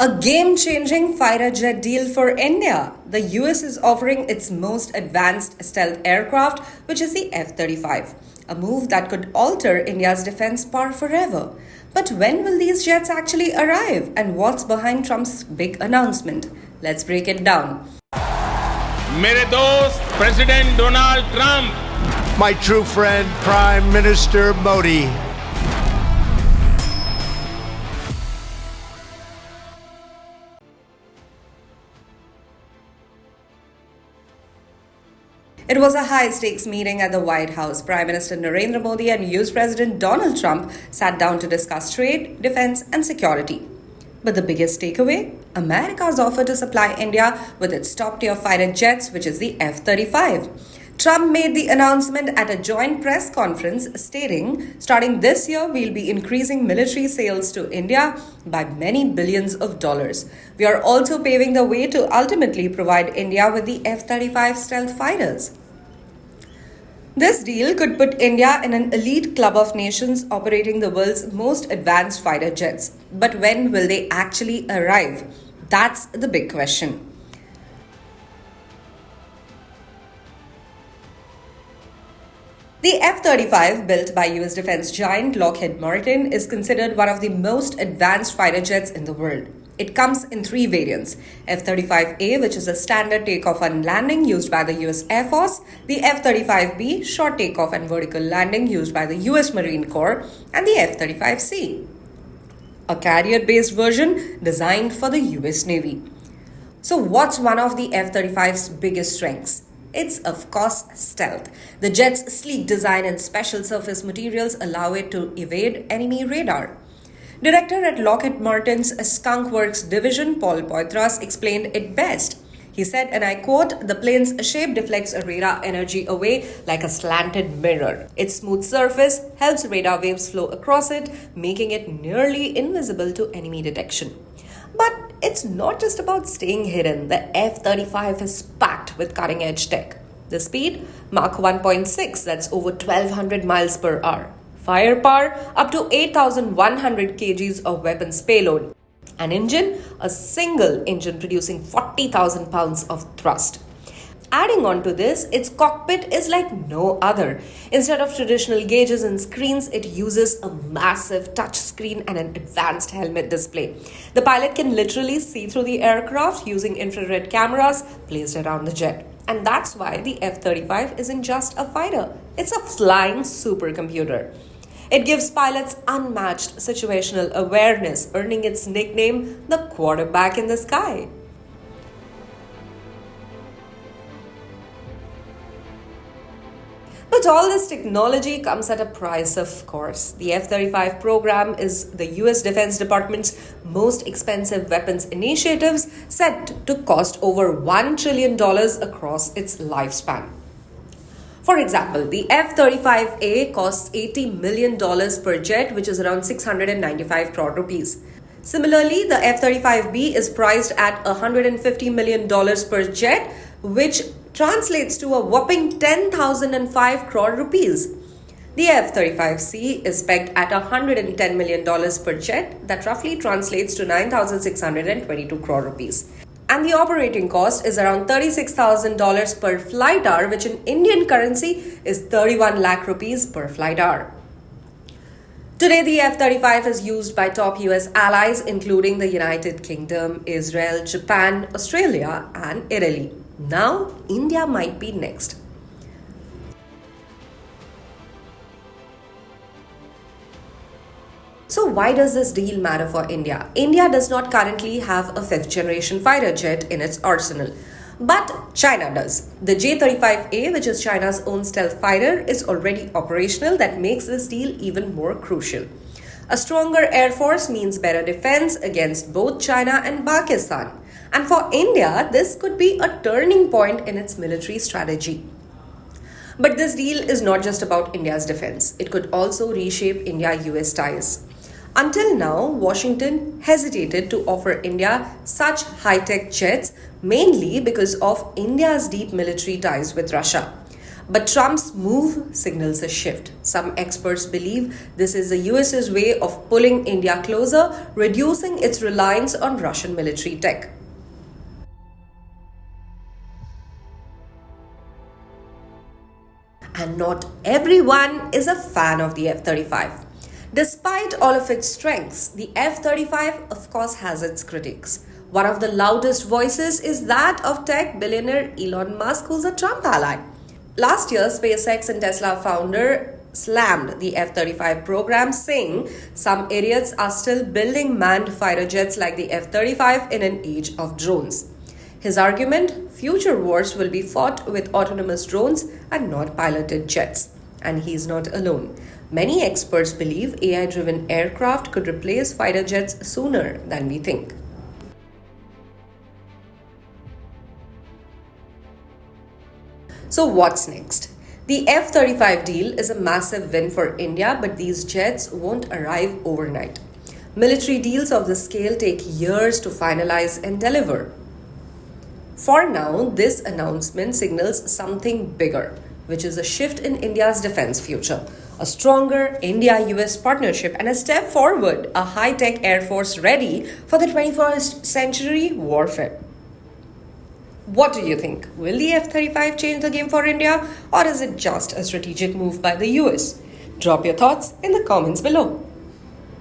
A game changing fighter jet deal for India. The US is offering its most advanced stealth aircraft, which is the F 35, a move that could alter India's defense power forever. But when will these jets actually arrive, and what's behind Trump's big announcement? Let's break it down. मेरे दोस्त president Donald Trump My true friend, Prime Minister Modi. It was a high stakes meeting at the White House. Prime Minister Narendra Modi and US President Donald Trump sat down to discuss trade, defense, and security. But the biggest takeaway? America's offer to supply India with its top tier fighter jets, which is the F 35. Trump made the announcement at a joint press conference stating, starting this year, we'll be increasing military sales to India by many billions of dollars. We are also paving the way to ultimately provide India with the F 35 stealth fighters. This deal could put India in an elite club of nations operating the world's most advanced fighter jets. But when will they actually arrive? That's the big question. The F-35, built by US defense giant Lockheed Martin, is considered one of the most advanced fighter jets in the world. It comes in three variants: F-35A, which is a standard takeoff and landing used by the US Air Force, the F-35B, short takeoff and vertical landing used by the US Marine Corps, and the F-35C, a carrier-based version designed for the US Navy. So what's one of the F-35's biggest strengths? It's, of course, stealth. The jet's sleek design and special surface materials allow it to evade enemy radar. Director at Lockheed Martin's Skunk Works division, Paul Poitras, explained it best. He said, and I quote, "The plane's shape deflects radar energy away like a slanted mirror. Its smooth surface helps radar waves flow across it, making it nearly invisible to enemy detection." But it's not just about staying hidden. The F-35 is packed with cutting-edge tech. The speed, Mach 1.6, that's over 1,200 miles per hour. Firepower, up to 8,100 kgs of weapons payload. An engine, a single engine producing 40,000 pounds of thrust. Adding on to this, its cockpit is like no other. Instead of traditional gauges and screens, it uses a massive touch screen and an advanced helmet display. The pilot can literally see through the aircraft using infrared cameras placed around the jet. And that's why the F-35 isn't just a fighter, it's a flying supercomputer. It gives pilots unmatched situational awareness, earning its nickname, the quarterback in the sky. But all this technology comes at a price, of course. The F-35 program is the US Defense Department's most expensive weapons initiatives, set to cost over $1 trillion across its lifespan. For example, the F-35A costs $80 million per jet, which is around 695 crore rupees. Similarly, the F-35B is priced at $150 million per jet, which translates to a whopping 10,005 crore rupees. The F-35C is pegged at $110 million per jet, that roughly translates to 9,622 crore rupees. And the operating cost is around $36,000 per flight hour, which in Indian currency is 31 lakh rupees per flight hour. Today, the F-35 is used by top US allies, including the United Kingdom, Israel, Japan, Australia, and Italy. Now, India might be next. So why does this deal matter for India? India does not currently have a fifth generation fighter jet in its arsenal. But China does. The J-35A, which is China's own stealth fighter, is already operational. That makes this deal even more crucial. A stronger air force means better defense against both China and Pakistan. And for India, this could be a turning point in its military strategy. But this deal is not just about India's defense. It could also reshape India-US ties. Until now, Washington hesitated to offer India such high-tech jets, mainly because of India's deep military ties with Russia. But Trump's move signals a shift. Some experts believe this is the US's way of pulling India closer, reducing its reliance on Russian military tech. And not everyone is a fan of the F-35. Despite all of its strengths, the F-35 of course has its critics. One of the loudest voices is that of tech billionaire Elon Musk, who's a Trump ally. Last year, SpaceX and Tesla founder slammed the F-35 program, saying some idiots are still building manned fighter jets like the F-35 in an age of drones. His argument: future wars will be fought with autonomous drones and not piloted jets. And he's not alone. Many experts believe AI-driven aircraft could replace fighter jets sooner than we think. So what's next? The F-35 deal is a massive win for India, but these jets won't arrive overnight. Military deals of this scale take years to finalize and deliver. For now, this announcement signals something bigger, which is a shift in India's defense future, a stronger India-US partnership, and a step forward, a high-tech air force ready for the 21st century warfare. What do you think? Will the F-35 change the game for India, or is it just a strategic move by the US? Drop your thoughts in the comments below.